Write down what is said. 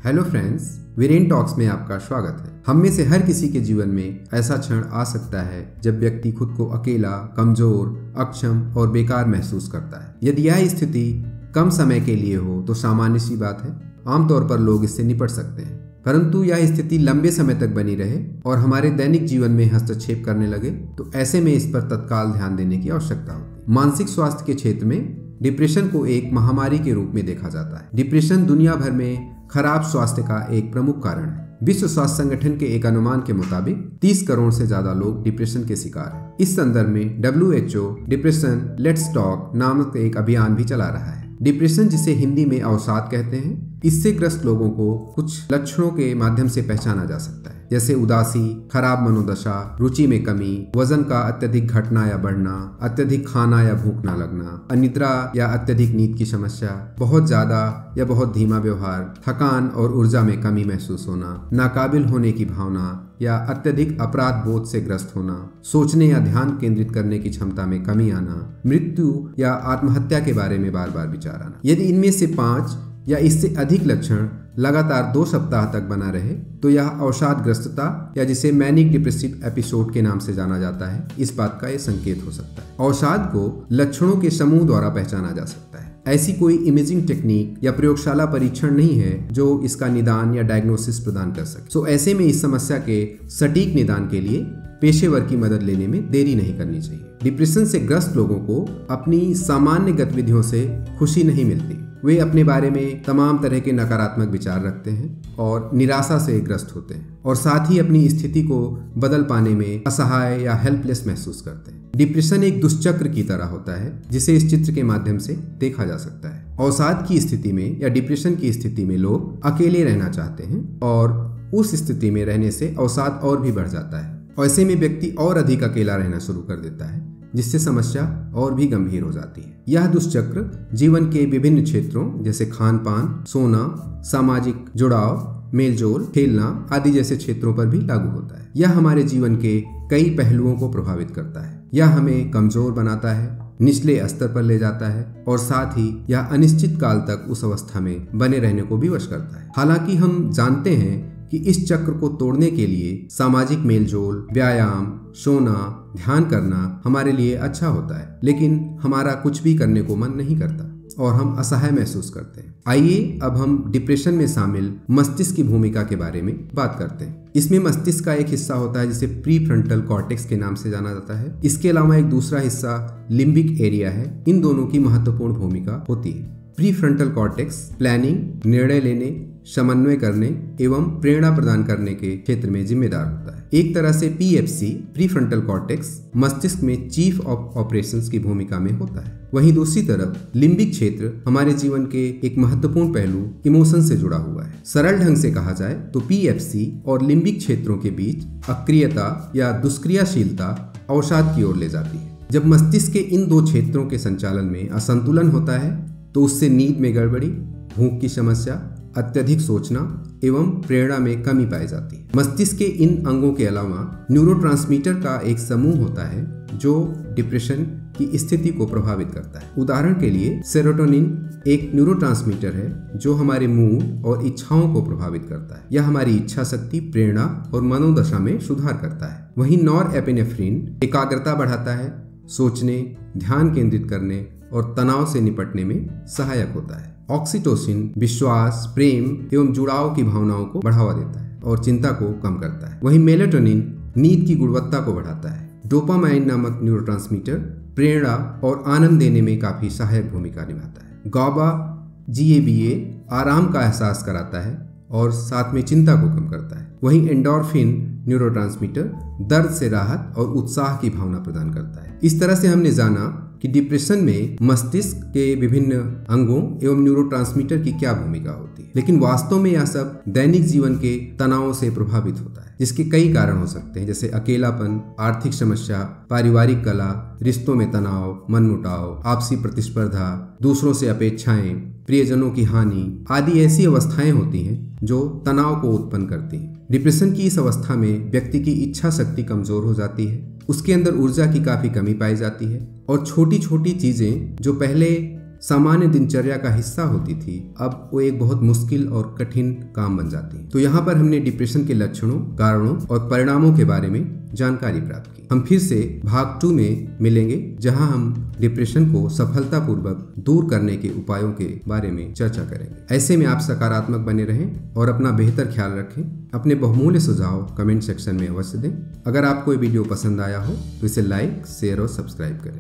Hello friends, Viren talks में आपका स्वागत है। हम में से हर किसी के जीवन में ऐसा क्षण आ सकता है जब व्यक्ति खुद को अकेला, कमजोर, अक्षम और बेकार महसूस करता है। यदि यह स्थिति कम समय के लिए हो तो सामान्य सी बात है, आमतौर पर लोग इससे निपट सकते हैं। परंतु यह स्थिति लंबे समय तक बनी रहे और हमारे दैनिक जीवन में हस्तक्षेप करने लगे तो ऐसे में इस पर तत्काल ध्यान देने की आवश्यकता होती है। मानसिक स्वास्थ्य के क्षेत्र में डिप्रेशन को एक महामारी के रूप में देखा जाता है। डिप्रेशन दुनिया भर में खराब स्वास्थ्य का एक प्रमुख कारण है। विश्व स्वास्थ्य संगठन के एक अनुमान के मुताबिक 30 करोड़ से ज्यादा लोग डिप्रेशन के शिकार हैं। इस संदर्भ में WHO डिप्रेशन लेट्स टॉक नामक एक अभियान भी चला रहा है। डिप्रेशन, जिसे हिंदी में अवसाद कहते हैं, इससे ग्रस्त लोगों को कुछ लक्षणों के माध्यम से पहचाना जा सकता है, जैसे उदासी, खराब मनोदशा, रुचि में कमी, वजन का अत्यधिक घटना या बढ़ना, अत्यधिक खाना या भूख न लगना, अनिद्रा या अत्यधिक नींद की समस्या, बहुत ज्यादा या बहुत धीमा व्यवहार, थकान और ऊर्जा में कमी महसूस होना, नाकाबिल होने की भावना या अत्यधिक अपराध बोध से ग्रस्त होना, सोचने या ध्यान केंद्रित करने की क्षमता में कमी आना, मृत्यु या आत्महत्या के बारे में बार बार विचार आना। यदि इनमें से 5 या इससे अधिक लक्षण लगातार 2 सप्ताह तक बना रहे तो यह अवसादग्रस्तता या जिसे मैनिक डिप्रेसिव एपिसोड के नाम से जाना जाता है, इस बात का यह संकेत हो सकता है। अवसाद को लक्षणों के समूह द्वारा पहचाना जा सकता है। ऐसी कोई इमेजिंग टेक्निक या प्रयोगशाला परीक्षण नहीं है जो इसका निदान या डायग्नोसिस प्रदान कर सके। ऐसे में इस समस्या के सटीक निदान के लिए पेशेवर की मदद लेने में देरी नहीं करनी चाहिए। डिप्रेशन से ग्रस्त लोगों को अपनी सामान्य गतिविधियों से खुशी नहीं मिलती। वे अपने बारे में तमाम तरह के नकारात्मक विचार रखते हैं और निराशा से ग्रस्त होते हैं और साथ ही अपनी स्थिति को बदल पाने में असहाय या हेल्पलेस महसूस करते हैं। डिप्रेशन एक दुष्चक्र की तरह होता है जिसे इस चित्र के माध्यम से देखा जा सकता है। अवसाद की स्थिति में या डिप्रेशन की स्थिति में लोग अकेले रहना चाहते हैं और उस स्थिति में रहने से अवसाद और भी बढ़ जाता है। ऐसे में व्यक्ति और अधिक अकेला रहना शुरू कर देता है, जिससे समस्या और भी गंभीर हो जाती है। यह दुष्चक्र जीवन के विभिन्न क्षेत्रों जैसे खान पान, सोना, सामाजिक जुड़ाव, मेलजोल, खेलना आदि जैसे क्षेत्रों पर भी लागू होता है। यह हमारे जीवन के कई पहलुओं को प्रभावित करता है। यह हमें कमजोर बनाता है, निचले स्तर पर ले जाता है और साथ ही यह अनिश्चित काल तक उस अवस्था में बने रहने को भी वश करता है। हालांकि हम जानते हैं कि इस चक्र को तोड़ने के लिए सामाजिक मेलजोल, व्यायाम, सोना, ध्यान करना हमारे लिए अच्छा होता है, लेकिन हमारा कुछ भी करने को मन नहीं करता और हम असहाय महसूस करते हैं। आइए अब हम डिप्रेशन में शामिल मस्तिष्क की भूमिका के बारे में बात करते हैं। इसमें मस्तिष्क का एक हिस्सा होता है जिसे प्री फ्रंटल कॉर्टेक्स के नाम से जाना जाता है। इसके अलावा एक दूसरा हिस्सा लिम्बिक एरिया है। इन दोनों की महत्वपूर्ण भूमिका होती है। प्री फ्रंटल कॉर्टेक्स प्लानिंग, निर्णय लेने, समन्वय करने एवं प्रेरणा प्रदान करने के क्षेत्र में जिम्मेदार होता है। एक तरह से PFC प्री फ्रंटल कॉर्टेक्स मस्तिष्क में चीफ ऑफ ऑपरेशंस की भूमिका में होता है। वहीं दूसरी तरफ लिम्बिक क्षेत्र हमारे जीवन के एक महत्वपूर्ण पहलू इमोशन से जुड़ा हुआ है। सरल ढंग से कहा जाए तो PFC और लिम्बिक क्षेत्रों के बीच अक्रियता या दुष्क्रियाशीलता अवसाद की ओर ले जाती है। जब मस्तिष्क के इन दो क्षेत्रों के संचालन में असंतुलन होता है तो उससे नींद में गड़बड़ी, भूख की समस्या, अत्यधिक सोचना एवं प्रेरणा में कमी पाई जाती है। मस्तिष्क के इन अंगों के अलावा न्यूरोट्रांसमीटर का एक समूह होता है जो डिप्रेशन की स्थिति को प्रभावित करता है। उदाहरण के लिए सेरोटोनिन एक न्यूरोट्रांसमीटर है जो हमारे मूड और इच्छाओं को प्रभावित करता है। यह हमारी इच्छा शक्ति, प्रेरणा और मनोदशा में सुधार करता है। वहीं नॉरएपिनेफ्रिन एकाग्रता बढ़ाता है, सोचने, ध्यान केंद्रित करने और तनाव से निपटने में सहायक होता है। ऑक्सीटोसिन विश्वास, प्रेम एवं जुड़ाव की भावनाओं को बढ़ावा देता है और चिंता को कम करता है। वहीं मेलेटोनिन नींद की गुणवत्ता को बढ़ाता है। डोपामाइन नामक न्यूरोट्रांसमीटर प्रेरणा और आनंद देने में काफी सहायक भूमिका निभाता है। GABA आराम का एहसास कराता है और साथ में चिंता को कम करता है। वहीं एंडोर्फिन न्यूरोट्रांसमीटर दर्द से राहत और उत्साह की भावना प्रदान करता है। इस तरह से हमने जाना कि डिप्रेशन में मस्तिष्क के विभिन्न अंगों एवं न्यूरोट्रांसमीटर की क्या भूमिका होती है, लेकिन वास्तव में यह सब दैनिक जीवन के तनाव से प्रभावित होता है, जिसके कई कारण हो सकते हैं, जैसे अकेलापन, आर्थिक समस्या, पारिवारिक कलह, रिश्तों में तनाव, मनमुटाव, आपसी प्रतिस्पर्धा, दूसरों से अपेक्षाएं, प्रियजनों की हानि आदि ऐसी अवस्थाएं होती हैं जो तनाव को उत्पन्न करती हैं। डिप्रेशन की इस अवस्था में व्यक्ति की इच्छा शक्ति कमजोर हो जाती है, उसके अंदर ऊर्जा की काफी कमी पाई जाती है और छोटी छोटी चीजें जो पहले सामान्य दिनचर्या का हिस्सा होती थी, अब वो एक बहुत मुश्किल और कठिन काम बन जाती है। तो यहाँ पर हमने डिप्रेशन के लक्षणों, कारणों और परिणामों के बारे में जानकारी प्राप्त की। हम फिर से भाग 2 में मिलेंगे, जहां हम डिप्रेशन को सफलतापूर्वक दूर करने के उपायों के बारे में चर्चा करेंगे। ऐसे में आप सकारात्मक बने रहें और अपना बेहतर ख्याल रखें। अपने बहुमूल्य सुझाव कमेंट सेक्शन में अवश्य दें। अगर आपको ये वीडियो पसंद आया हो तो इसे लाइक, शेयर और सब्सक्राइब करें।